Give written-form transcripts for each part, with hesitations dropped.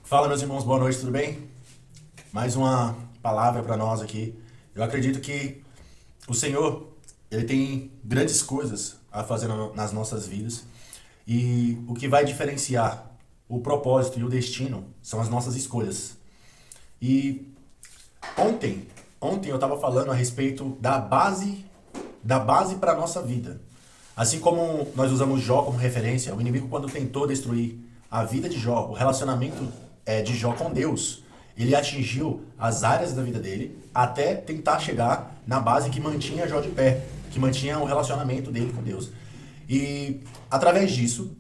Fala, meus irmãos, boa noite, tudo bem? Mais uma palavra para nós aqui. Eu acredito que o Senhor, ele tem grandes coisas a fazer nas nossas vidas. E o que vai diferenciar o propósito e o destino são as nossas escolhas. E ontem eu estava falando a respeito da base para a nossa vida. Assim como nós usamos Jó como referência, o inimigo, quando tentou destruir a vida de Jó, o relacionamento de Jó com Deus, ele atingiu as áreas da vida dele até tentar chegar na base que mantinha Jó de pé, que mantinha o relacionamento dele com Deus. E através disso,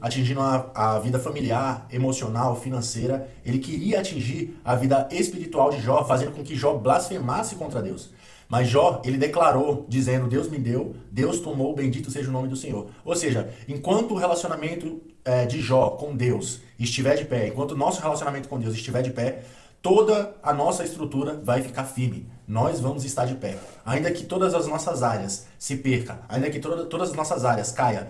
atingindo a vida familiar, emocional, financeira, ele queria atingir a vida espiritual de Jó, fazendo com que Jó blasfemasse contra Deus. Mas Jó, ele declarou, dizendo: Deus me deu, Deus tomou, bendito seja o nome do Senhor. Ou seja, enquanto o relacionamento de Jó com Deus estiver de pé, enquanto o nosso relacionamento com Deus estiver de pé, toda a nossa estrutura vai ficar firme. Nós vamos estar de pé. Ainda que todas as nossas áreas se percam, ainda que todas as nossas áreas caiam,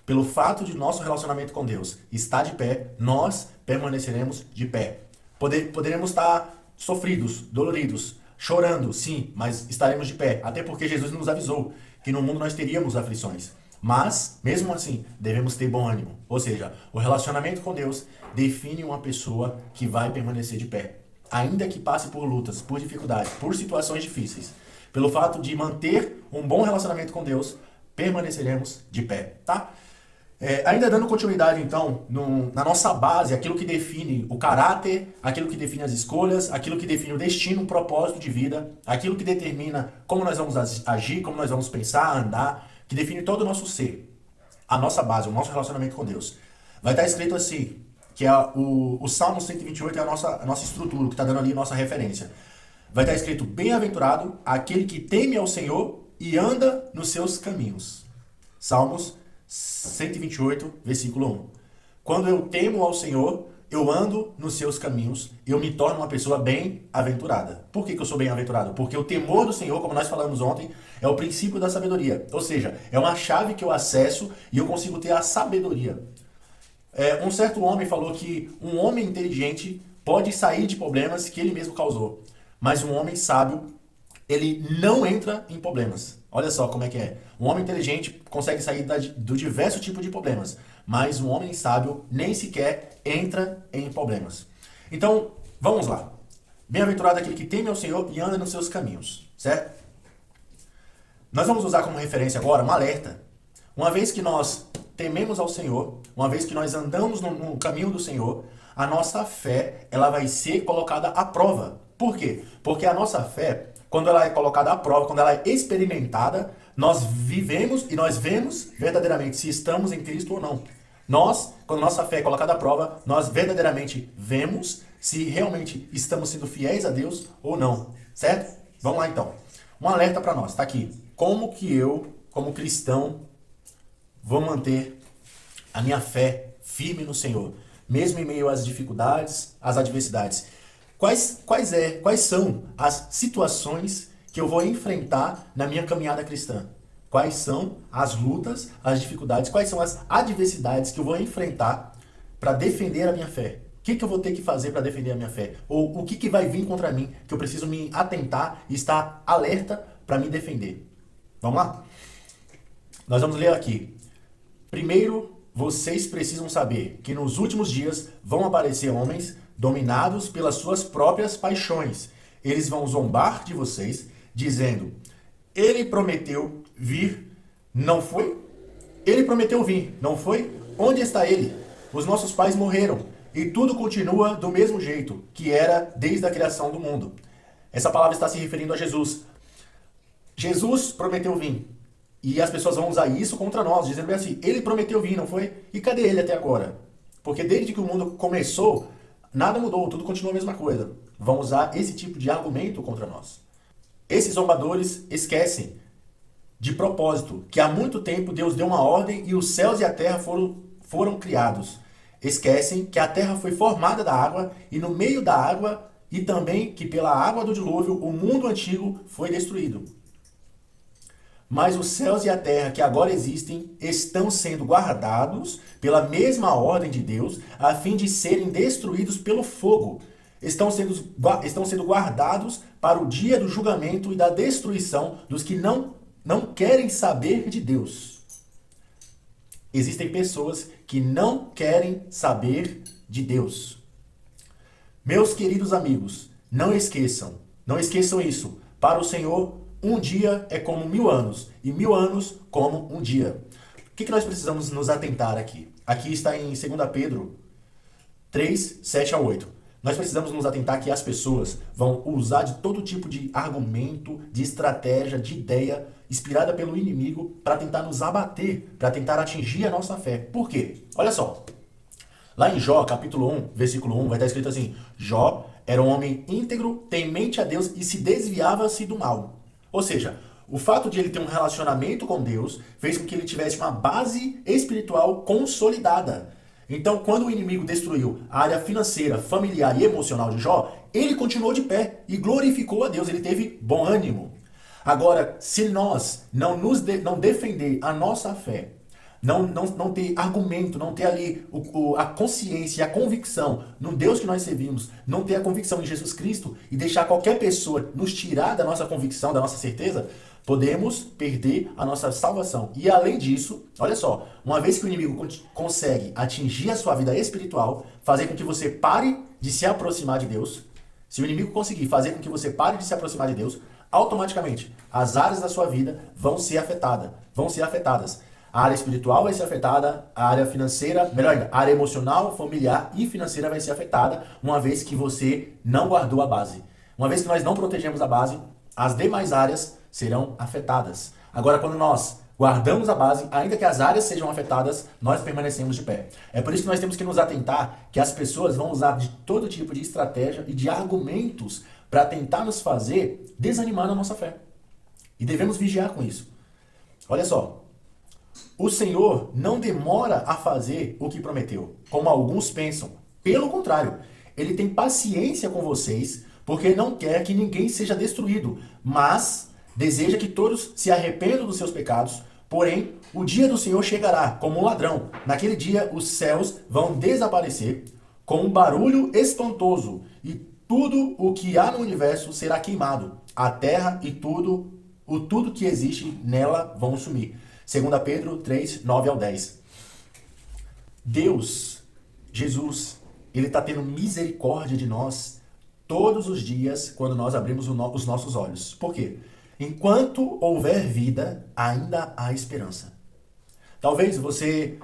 pelo fato de nosso relacionamento com Deus estar de pé, nós permaneceremos de pé. Poderemos estar sofridos, doloridos, chorando, sim, mas estaremos de pé. Até porque Jesus nos avisou que no mundo nós teríamos aflições. Mas, mesmo assim, devemos ter bom ânimo. Ou seja, o relacionamento com Deus define uma pessoa que vai permanecer de pé. Ainda que passe por lutas, por dificuldades, por situações difíceis. Pelo fato de manter um bom relacionamento com Deus, permaneceremos de pé, tá? Ainda dando continuidade, então, na nossa base, aquilo que define o caráter, aquilo que define as escolhas, aquilo que define o destino, o propósito de vida, aquilo que determina como nós vamos agir, como nós vamos pensar, andar, que define todo o nosso ser, a nossa base, o nosso relacionamento com Deus. Vai estar escrito assim, que é o Salmo 128 é a nossa estrutura, que está dando ali a nossa referência. Vai estar escrito: bem-aventurado aquele que teme ao Senhor e anda nos seus caminhos. Salmos 128, versículo 1. Quando eu temo ao Senhor, eu ando nos seus caminhos, eu me torno uma pessoa bem-aventurada. Por que eu sou bem-aventurado? Porque o temor do Senhor, como nós falamos ontem, é o princípio da sabedoria. Ou seja, é uma chave que eu acesso e eu consigo ter a sabedoria. Um certo homem falou que um homem inteligente pode sair de problemas que ele mesmo causou. Mas um homem sábio, ele não entra em problemas. Olha só como é que é. Um homem inteligente consegue sair do diverso tipo de problemas, mas um homem sábio nem sequer entra em problemas. Então, vamos lá. Bem-aventurado aquele que teme ao Senhor e anda nos seus caminhos, certo? Nós vamos usar como referência agora um alerta. Uma vez que nós tememos ao Senhor, uma vez que nós andamos no caminho do Senhor, a nossa fé, ela vai ser colocada à prova. Por quê? Porque a nossa fé, quando ela é colocada à prova, quando ela é experimentada, nós vivemos e nós vemos verdadeiramente se estamos em Cristo ou não. Nós, quando nossa fé é colocada à prova, nós verdadeiramente vemos se realmente estamos sendo fiéis a Deus ou não, certo? Vamos lá então. Um alerta para nós, tá aqui. Como que eu, como cristão, vou manter a minha fé firme no Senhor, mesmo em meio às dificuldades, às adversidades? Quais são as situações que eu vou enfrentar na minha caminhada cristã? Quais são as lutas, as dificuldades, quais são as adversidades que eu vou enfrentar para defender a minha fé? O que eu vou ter que fazer para defender a minha fé? Ou o que vai vir contra mim que eu preciso me atentar e estar alerta para me defender? Vamos lá? Nós vamos ler aqui. Primeiro, vocês precisam saber que nos últimos dias vão aparecer homens dominados pelas suas próprias paixões. Eles vão zombar de vocês, dizendo: ele prometeu vir, não foi? Ele prometeu vir, não foi? Onde está ele? Os nossos pais morreram e tudo continua do mesmo jeito que era desde a criação do mundo. Essa palavra está se referindo a Jesus. Jesus prometeu vir. E as pessoas vão usar isso contra nós, dizendo assim: ele prometeu vir, não foi? E cadê ele até agora? Porque desde que o mundo começou, nada mudou, tudo continua a mesma coisa. Vão usar esse tipo de argumento contra nós. Esses zombadores esquecem, de propósito, que há muito tempo Deus deu uma ordem e os céus e a terra foram criados. Esquecem que a terra foi formada da água e no meio da água, e também que pela água do dilúvio o mundo antigo foi destruído. Mas os céus e a terra que agora existem estão sendo guardados pela mesma ordem de Deus, a fim de serem destruídos pelo fogo. Estão sendo guardados para o dia do julgamento e da destruição dos que não querem saber de Deus. Existem pessoas que não querem saber de Deus. Meus queridos amigos, não esqueçam isso. Para o Senhor, um dia é como 1000 anos, e 1000 anos como um dia. O que nós precisamos nos atentar aqui? Aqui está em 2 Pedro 3, 7 a 8. Nós precisamos nos atentar que as pessoas vão usar de todo tipo de argumento, de estratégia, de ideia, inspirada pelo inimigo, para tentar nos abater, para tentar atingir a nossa fé. Por quê? Olha só. Lá em Jó, capítulo 1, versículo 1, vai estar escrito assim: Jó era um homem íntegro, temente a Deus e se desviava-se do mal. Ou seja, o fato de ele ter um relacionamento com Deus fez com que ele tivesse uma base espiritual consolidada. Então, quando o inimigo destruiu a área financeira, familiar e emocional de Jó, ele continuou de pé e glorificou a Deus, ele teve bom ânimo. Agora, se nós não defender a nossa fé, não ter argumento, não ter ali a consciência e a convicção no Deus que nós servimos, não ter a convicção em Jesus Cristo e deixar qualquer pessoa nos tirar da nossa convicção, da nossa certeza, podemos perder a nossa salvação. E além disso, olha só, uma vez que o inimigo consegue atingir a sua vida espiritual, fazer com que você pare de se aproximar de Deus, se o inimigo conseguir fazer com que você pare de se aproximar de Deus, automaticamente as áreas da sua vida vão ser afetadas. A área espiritual vai ser afetada, a área financeira, melhor ainda, a área emocional, familiar e financeira vai ser afetada, uma vez que você não guardou a base. Uma vez que nós não protegemos a base, as demais áreas serão afetadas. Agora, quando nós guardamos a base, ainda que as áreas sejam afetadas, nós permanecemos de pé. É por isso que nós temos que nos atentar que as pessoas vão usar de todo tipo de estratégia e de argumentos para tentar nos fazer desanimar na nossa fé. E devemos vigiar com isso. Olha só. O Senhor não demora a fazer o que prometeu, como alguns pensam. Pelo contrário, Ele tem paciência com vocês, porque não quer que ninguém seja destruído, mas deseja que todos se arrependam dos seus pecados. Porém, o dia do Senhor chegará como um ladrão. Naquele dia, os céus vão desaparecer com um barulho espantoso, e tudo o que há no universo será queimado. A terra e tudo que existe nela vão sumir. 2 Pedro 3, 9 ao 10. Deus, Jesus, Ele está tendo misericórdia de nós todos os dias quando nós abrimos os nossos olhos. Por quê? Enquanto houver vida, ainda há esperança. Talvez você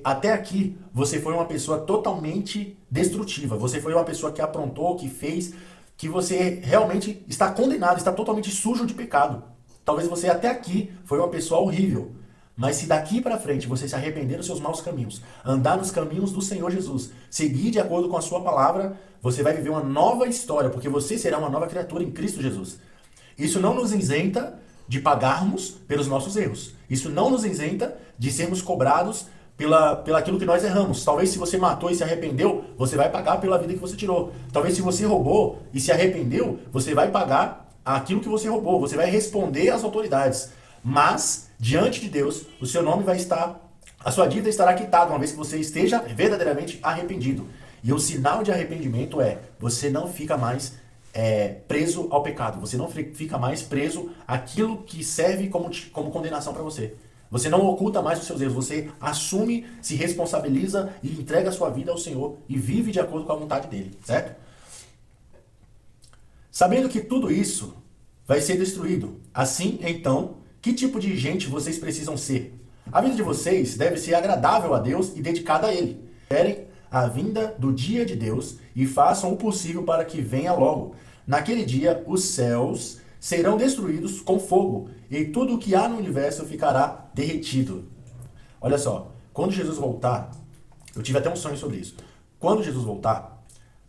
até aqui, você foi uma pessoa totalmente destrutiva. Você foi uma pessoa que aprontou, que fez, que você realmente está condenado, está totalmente sujo de pecado. Talvez você até aqui foi uma pessoa horrível. Mas se daqui para frente você se arrepender dos seus maus caminhos, andar nos caminhos do Senhor Jesus, seguir de acordo com a sua palavra, você vai viver uma nova história, porque você será uma nova criatura em Cristo Jesus. Isso não nos isenta de pagarmos pelos nossos erros. Isso não nos isenta de sermos cobrados pelaquilo que nós erramos. Talvez se você matou e se arrependeu, você vai pagar pela vida que você tirou. Talvez se você roubou e se arrependeu, você vai pagar aquilo que você roubou. Você vai responder às autoridades. Mas, diante de Deus, o seu nome vai estar, a sua dívida estará quitada, uma vez que você esteja verdadeiramente arrependido. E o sinal de arrependimento é, você não fica mais preso ao pecado, você não fica mais preso àquilo que serve como condenação para você. Você não oculta mais os seus erros, você assume, se responsabiliza e entrega a sua vida ao Senhor e vive de acordo com a vontade dele, certo? Sabendo que tudo isso vai ser destruído, assim, então, que tipo de gente vocês precisam ser? A vida de vocês deve ser agradável a Deus e dedicada a Ele. Esperem a vinda do dia de Deus e façam o possível para que venha logo. Naquele dia, os céus serão destruídos com fogo e tudo o que há no universo ficará derretido. Olha só, quando Jesus voltar, eu tive até um sonho sobre isso. Quando Jesus voltar,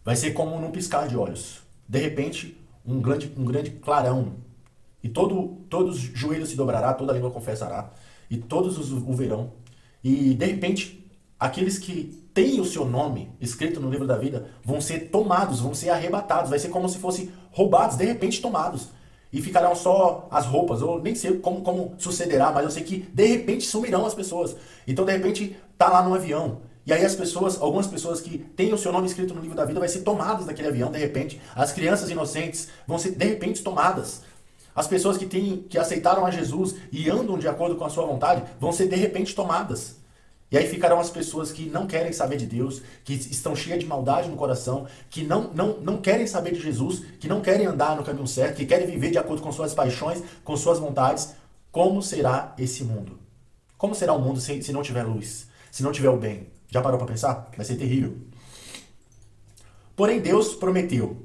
vai ser como num piscar de olhos. De repente, um grande clarão. E todos os joelhos se dobrará, toda a língua confessará, e todos o verão. E, de repente, aqueles que têm o seu nome escrito no livro da vida vão ser tomados, vão ser arrebatados, vai ser como se fossem roubados, de repente tomados. e ficarão só as roupas. Eu nem sei como sucederá, mas eu sei que de repente sumirão as pessoas. Então de repente tá lá no avião. E aí as pessoas, algumas pessoas que têm o seu nome escrito no livro da vida vai ser tomadas daquele avião, de repente. As crianças inocentes vão ser de repente tomadas. As pessoas que aceitaram a Jesus e andam de acordo com a sua vontade vão ser de repente tomadas. E aí ficarão as pessoas que não querem saber de Deus, que estão cheias de maldade no coração, que não querem saber de Jesus, que não querem andar no caminho certo, que querem viver de acordo com suas paixões, com suas vontades. Como será esse mundo? Como será o mundo se não tiver luz? Se não tiver o bem? Já parou para pensar? Vai ser terrível. Porém, Deus prometeu.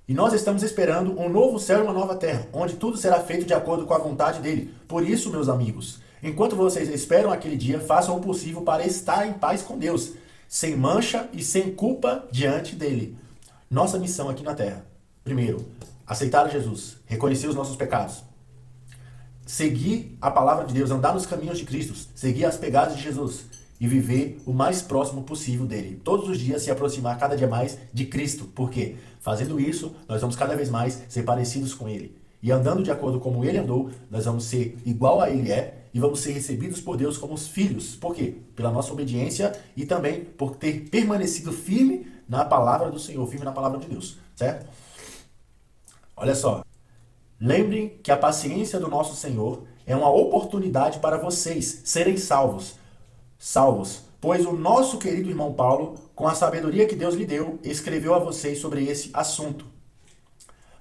E nós estamos esperando um novo céu e uma nova terra, onde tudo será feito de acordo com a vontade dele. Por isso, meus amigos, enquanto vocês esperam aquele dia, façam o possível para estar em paz com Deus, sem mancha e sem culpa diante dele. Nossa missão aqui na terra. Primeiro, aceitar Jesus, reconhecer os nossos pecados. Seguir a palavra de Deus, andar nos caminhos de Cristo, seguir as pegadas de Jesus e viver o mais próximo possível dele. Todos os dias se aproximar cada dia mais de Cristo. Por quê? Fazendo isso, nós vamos cada vez mais ser parecidos com ele. E andando de acordo com como ele andou, nós vamos ser igual a ele é e vamos ser recebidos por Deus como os filhos. Por quê? Pela nossa obediência e também por ter permanecido firme na palavra do Senhor, firme na palavra de Deus, certo? Olha só. Lembrem que a paciência do nosso Senhor é uma oportunidade para vocês serem salvos, pois o nosso querido irmão Paulo, com a sabedoria que Deus lhe deu, escreveu a vocês sobre esse assunto.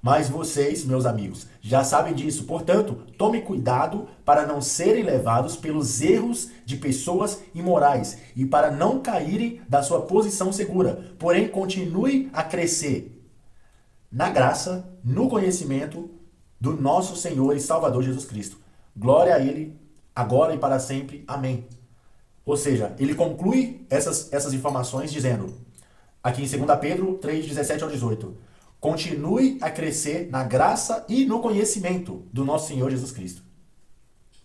Mas vocês, meus amigos, já sabem disso. Portanto, tome cuidado para não serem levados pelos erros de pessoas imorais e para não caírem da sua posição segura. Porém, continue a crescer na graça, no conhecimento do nosso Senhor e Salvador Jesus Cristo. Glória a Ele, agora e para sempre. Amém. Ou seja, ele conclui essas informações dizendo, aqui em 2 Pedro 3, 17 ao 18, continue a crescer na graça e no conhecimento do nosso Senhor Jesus Cristo.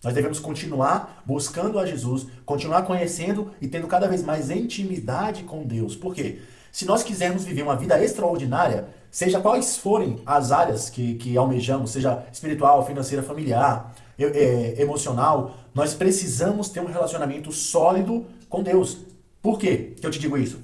Nós devemos continuar buscando a Jesus, continuar conhecendo e tendo cada vez mais intimidade com Deus. Por quê? Se nós quisermos viver uma vida extraordinária, seja quais forem as áreas que almejamos, seja espiritual, financeira, familiar, emocional, nós precisamos ter um relacionamento sólido com Deus. Por quê que eu te digo isso?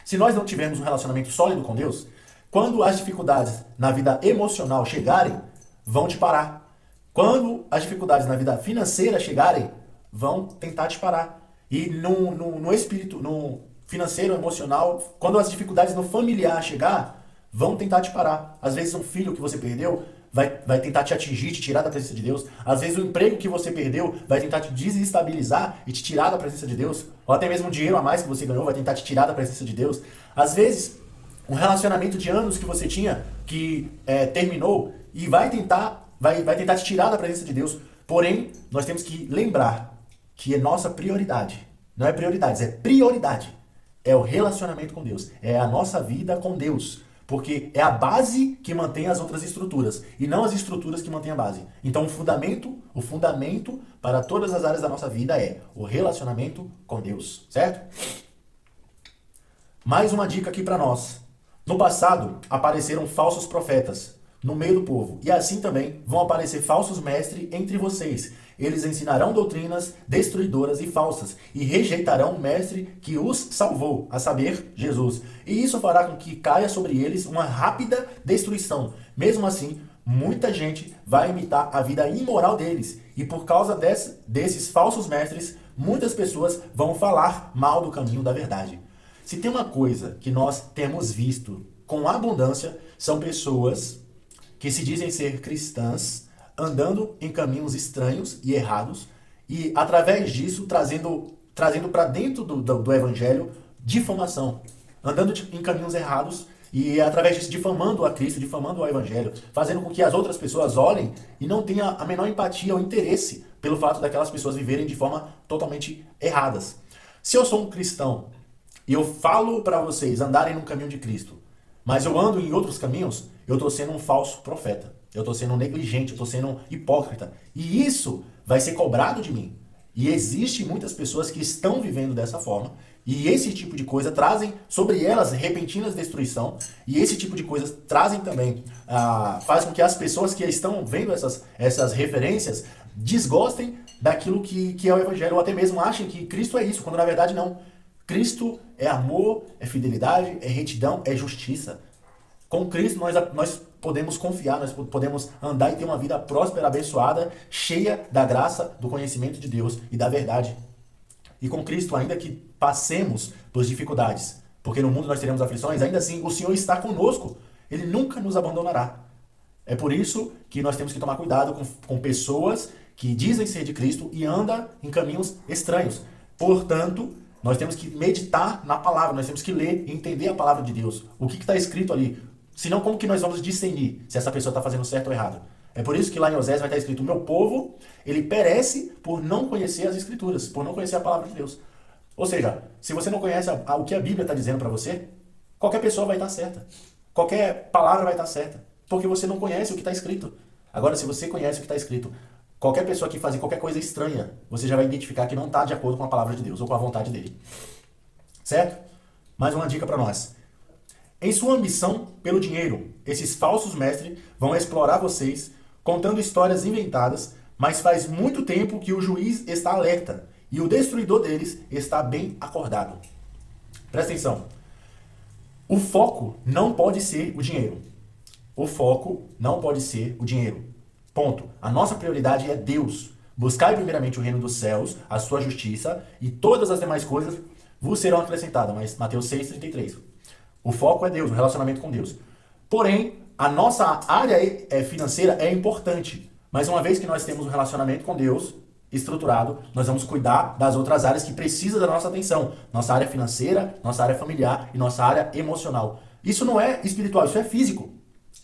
Se nós não tivermos um relacionamento sólido com Deus, quando as dificuldades na vida emocional chegarem, vão te parar. Quando as dificuldades na vida financeira chegarem, vão tentar te parar. E no espírito, no financeiro, emocional, quando as dificuldades no familiar chegar, vão tentar te parar. Às vezes um filho que você perdeu vai tentar te atingir, te tirar da presença de Deus. Às vezes o emprego que você perdeu vai tentar te desestabilizar e te tirar da presença de Deus. Ou até mesmo o dinheiro a mais que você ganhou vai tentar te tirar da presença de Deus. Às vezes, um relacionamento de anos que você tinha, que terminou, e vai tentar te tirar da presença de Deus. Porém, nós temos que lembrar que é nossa prioridade. Não é prioridades, é prioridade. É o relacionamento com Deus. É a nossa vida com Deus. Porque é a base que mantém as outras estruturas, e não as estruturas que mantêm a base. Então o fundamento para todas as áreas da nossa vida é o relacionamento com Deus, certo? Mais uma dica aqui para nós. No passado, apareceram falsos profetas no meio do povo, e assim também vão aparecer falsos mestres entre vocês. Eles ensinarão doutrinas destruidoras e falsas, e rejeitarão o mestre que os salvou, a saber, Jesus. E isso fará com que caia sobre eles uma rápida destruição. Mesmo assim, muita gente vai imitar a vida imoral deles, e por causa desses falsos mestres, muitas pessoas vão falar mal do caminho da verdade. Se tem uma coisa que nós temos visto com abundância, são pessoas que se dizem ser cristãs, andando em caminhos estranhos e errados, e através disso trazendo para dentro do evangelho difamação, andando em caminhos errados e através disso difamando a Cristo, difamando o evangelho, fazendo com que as outras pessoas olhem e não tenham a menor empatia ou interesse pelo fato daquelas pessoas viverem de forma totalmente erradas. Se eu sou um cristão e eu falo para vocês andarem no caminho de Cristo, mas eu ando em outros caminhos, eu estou sendo um falso profeta. Eu estou sendo um negligente, eu estou sendo um hipócrita. E isso vai ser cobrado de mim. E existe muitas pessoas que estão vivendo dessa forma, E esse tipo de coisa trazem sobre elas repentinas destruição, e esse tipo de coisas trazem também, faz com que as pessoas que estão vendo essas referências desgostem daquilo que é o Evangelho, ou até mesmo achem que Cristo é isso, quando na verdade não. Cristo é amor, é fidelidade, é retidão, é justiça. Com Cristo nós podemos confiar, nós podemos andar e ter uma vida próspera, abençoada, cheia da graça, do conhecimento de Deus e da verdade. E com Cristo, ainda que passemos por dificuldades, porque no mundo nós teremos aflições, ainda assim o Senhor está conosco. Ele nunca nos abandonará. É por isso que nós temos que tomar cuidado com pessoas que dizem ser de Cristo e andam em caminhos estranhos. Portanto, nós temos que meditar na palavra, nós temos que ler e entender a palavra de Deus. O que está escrito ali? Senão, como que nós vamos discernir se essa pessoa está fazendo certo ou errado? É por isso que lá em Osés vai estar escrito: o meu povo, ele perece por não conhecer as Escrituras, por não conhecer a palavra de Deus. Ou seja, se você não conhece o que a Bíblia está dizendo para você, qualquer pessoa vai estar certa. Qualquer palavra vai estar certa. Porque você não conhece o que está escrito. Agora, se você conhece o que está escrito, qualquer pessoa que fazer qualquer coisa estranha, você já vai identificar que não está de acordo com a palavra de Deus ou com a vontade dele. Certo? Mais uma dica para nós. Em sua ambição pelo dinheiro, esses falsos mestres vão explorar vocês contando histórias inventadas, mas faz muito tempo que o juiz está alerta e o destruidor deles está bem acordado. Presta atenção. O foco não pode ser o dinheiro. O foco não pode ser o dinheiro. Ponto. A nossa prioridade é Deus. Buscai primeiramente o reino dos céus, a sua justiça, e todas as demais coisas vos serão acrescentadas. Mas Mateus 6,33. O foco é Deus, o relacionamento com Deus. Porém, a nossa área financeira é importante. Mas uma vez que nós temos um relacionamento com Deus estruturado, nós vamos cuidar das outras áreas que precisam da nossa atenção. Nossa área financeira, nossa área familiar e nossa área emocional. Isso não é espiritual, isso é físico.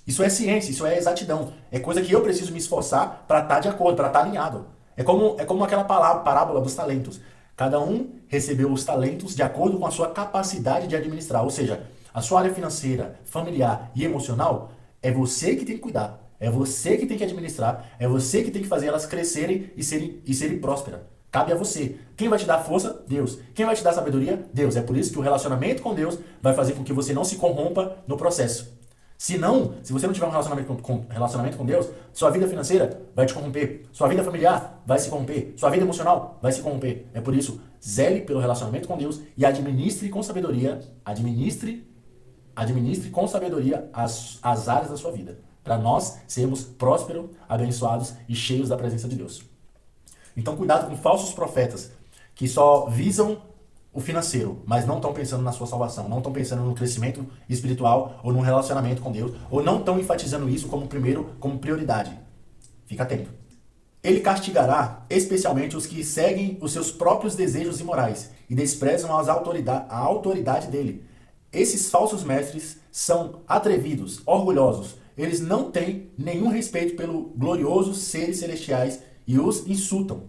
Isso é ciência, isso é exatidão. É coisa que eu preciso me esforçar para estar de acordo, para estar alinhado. É como aquela parábola dos talentos. Cada um recebeu os talentos de acordo com a sua capacidade de administrar. Ou seja, a sua área financeira, familiar e emocional é você que tem que cuidar. É você que tem que administrar. É você que tem que fazer elas crescerem e serem prósperas. Cabe a você. Quem vai te dar força? Deus. Quem vai te dar sabedoria? Deus. É por isso que o relacionamento com Deus vai fazer com que você não se corrompa no processo. Se você não tiver um relacionamento com Deus, sua vida financeira vai te corromper, sua vida familiar vai se corromper, sua vida emocional vai se corromper. É por isso, zele pelo relacionamento com Deus e administre com sabedoria, administre com sabedoria as áreas da sua vida, para nós sermos prósperos, abençoados e cheios da presença de Deus. Então, cuidado com falsos profetas que só visam o financeiro, mas não estão pensando na sua salvação, não estão pensando no crescimento espiritual ou no relacionamento com Deus, ou não estão enfatizando isso como prioridade. Fica atento. Ele castigará especialmente os que seguem os seus próprios desejos imorais e desprezam a autoridade dele. Esses falsos mestres são atrevidos, orgulhosos. Eles não têm nenhum respeito pelo gloriosos seres celestiais e os insultam.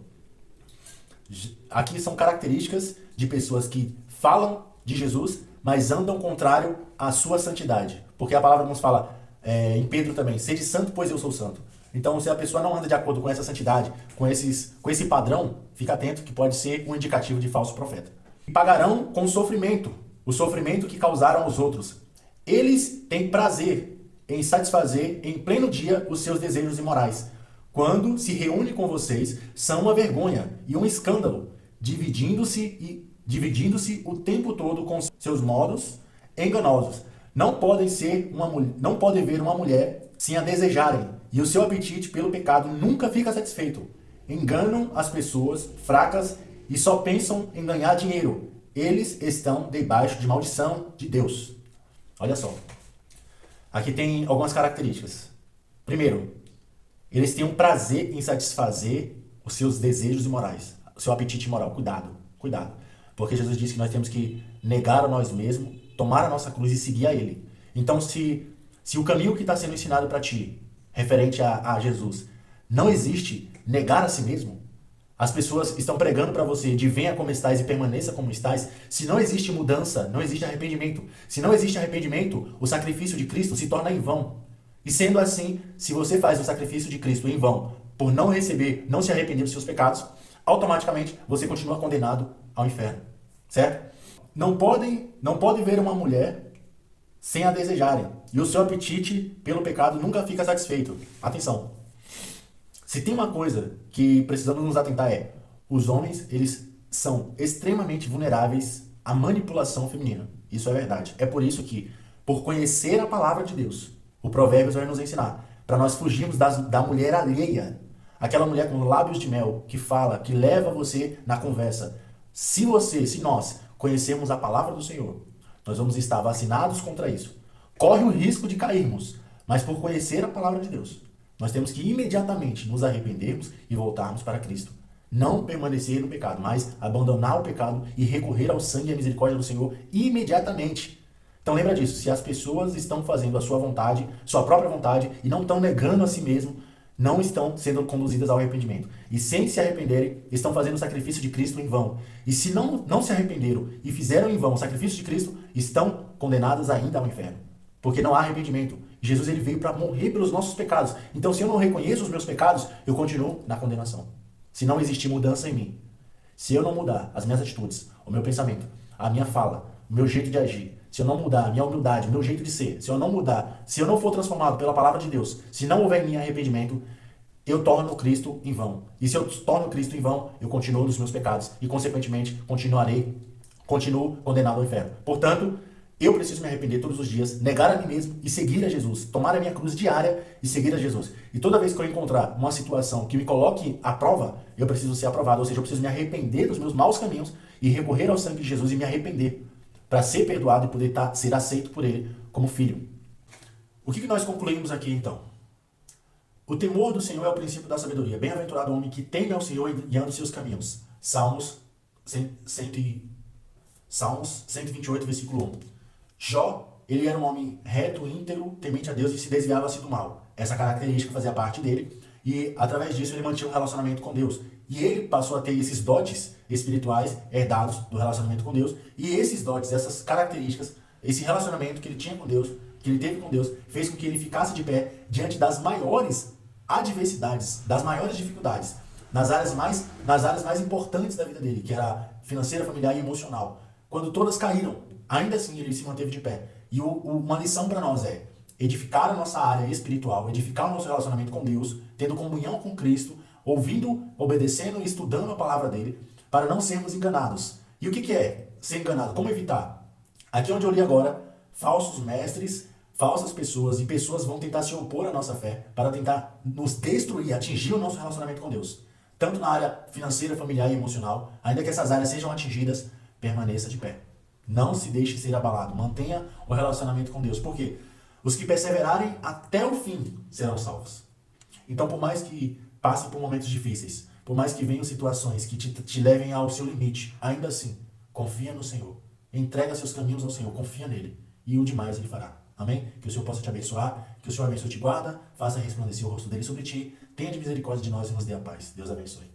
Aqui são características de pessoas que falam de Jesus, mas andam contrário à sua santidade. Porque a palavra nos fala, em Pedro também, sede santo, pois eu sou santo. Então, se a pessoa não anda de acordo com essa santidade, com esse padrão, fica atento que pode ser um indicativo de falso profeta. E pagarão com sofrimento, o sofrimento que causaram aos outros. Eles têm prazer em satisfazer em pleno dia os seus desejos imorais. Quando se reúnem com vocês, são uma vergonha e um escândalo, dividindo-se o tempo todo com seus modos enganosos. Não podem ver uma mulher sem a desejarem, e o seu apetite pelo pecado nunca fica satisfeito. Enganam as pessoas fracas e só pensam em ganhar dinheiro. Eles estão debaixo de maldição de Deus. Olha só. Aqui tem algumas características. Primeiro, eles têm um prazer em satisfazer os seus desejos imorais, o seu apetite imoral. Cuidado. Porque Jesus disse que nós temos que negar a nós mesmos, tomar a nossa cruz e seguir a Ele. Então, se o caminho que está sendo ensinado para ti, referente a Jesus, não existe negar a si mesmo, as pessoas estão pregando para você de venha como estás e permaneça como estás, se não existe mudança, não existe arrependimento. Se não existe arrependimento, o sacrifício de Cristo se torna em vão. E sendo assim, se você faz o sacrifício de Cristo em vão, por não se arrepender dos seus pecados, automaticamente você continua condenado ao inferno. Certo? não pode ver uma mulher sem a desejarem. E o seu apetite pelo pecado nunca fica satisfeito. Atenção. Se tem uma coisa que precisamos nos atentar os homens, eles são extremamente vulneráveis à manipulação feminina. Isso é verdade. É por isso que, por conhecer a palavra de Deus, o Provérbios vai nos ensinar, para nós fugirmos da mulher alheia, aquela mulher com lábios de mel, que fala, que leva você na conversa. Se nós conhecermos a palavra do Senhor, nós vamos estar vacinados contra isso. Corre o risco de cairmos, mas por conhecer a palavra de Deus, nós temos que imediatamente nos arrependermos e voltarmos para Cristo. Não permanecer no pecado, mas abandonar o pecado e recorrer ao sangue e à misericórdia do Senhor imediatamente. Então lembra disso, se as pessoas estão fazendo a sua vontade, sua própria vontade, e não estão negando a si mesmo, não estão sendo conduzidas ao arrependimento. E sem se arrependerem, estão fazendo o sacrifício de Cristo em vão. E se não se arrependeram e fizeram em vão o sacrifício de Cristo, estão condenadas ainda ao inferno. Porque não há arrependimento. Jesus ele veio para morrer pelos nossos pecados. Então se eu não reconheço os meus pecados, eu continuo na condenação. Se não existir mudança em mim, se eu não mudar as minhas atitudes, o meu pensamento, a minha fala, o meu jeito de agir, se eu não mudar a minha humildade, o meu jeito de ser, se eu não mudar, se eu não for transformado pela palavra de Deus, se não houver em mim arrependimento, eu torno Cristo em vão. E se eu torno Cristo em vão, eu continuo nos meus pecados e, consequentemente, continuo condenado ao inferno. Portanto, eu preciso me arrepender todos os dias, negar a mim mesmo e seguir a Jesus. Tomar a minha cruz diária e seguir a Jesus. E toda vez que eu encontrar uma situação que me coloque à prova, eu preciso ser aprovado. Ou seja, eu preciso me arrepender dos meus maus caminhos e recorrer ao sangue de Jesus e me arrepender para ser perdoado e poder ser aceito por Ele como filho. O que nós concluímos aqui, então? O temor do Senhor é o princípio da sabedoria. Bem-aventurado o homem que teme ao Senhor e anda os seus caminhos. Salmos 128, versículo 1. Jó, ele era um homem reto, íntegro, temente a Deus e se desviava-se do mal. Essa característica fazia parte dele e, através disso, ele mantinha um relacionamento com Deus. E ele passou a ter esses dotes espirituais herdados do relacionamento com Deus. E esses dotes, essas características, esse relacionamento que ele tinha com Deus, que ele teve com Deus, fez com que ele ficasse de pé diante das maiores adversidades, das maiores dificuldades, nas áreas mais importantes da vida dele, que era financeira, familiar e emocional. Quando todas caíram, ainda assim ele se manteve de pé. E uma lição para nós é edificar a nossa área espiritual, edificar o nosso relacionamento com Deus, tendo comunhão com Cristo, ouvindo, obedecendo e estudando a palavra dele, para não sermos enganados. E o que é ser enganado? Como evitar? Aqui onde eu li agora, falsos mestres, falsas pessoas e pessoas vão tentar se opor à nossa fé para tentar nos destruir, atingir o nosso relacionamento com Deus. Tanto na área financeira, familiar e emocional, ainda que essas áreas sejam atingidas, permaneça de pé. Não se deixe ser abalado. Mantenha o relacionamento com Deus. Por quê? Os que perseverarem até o fim serão salvos. Então, por mais que passe por momentos difíceis, por mais que venham situações que te levem ao seu limite, ainda assim, confia no Senhor. Entrega seus caminhos ao Senhor, confia nele. E o demais ele fará. Amém? Que o Senhor possa te abençoar, que o Senhor abençoe e te guarda, faça resplandecer o rosto dele sobre ti, tenha de misericórdia de nós e nos dê a paz. Deus abençoe.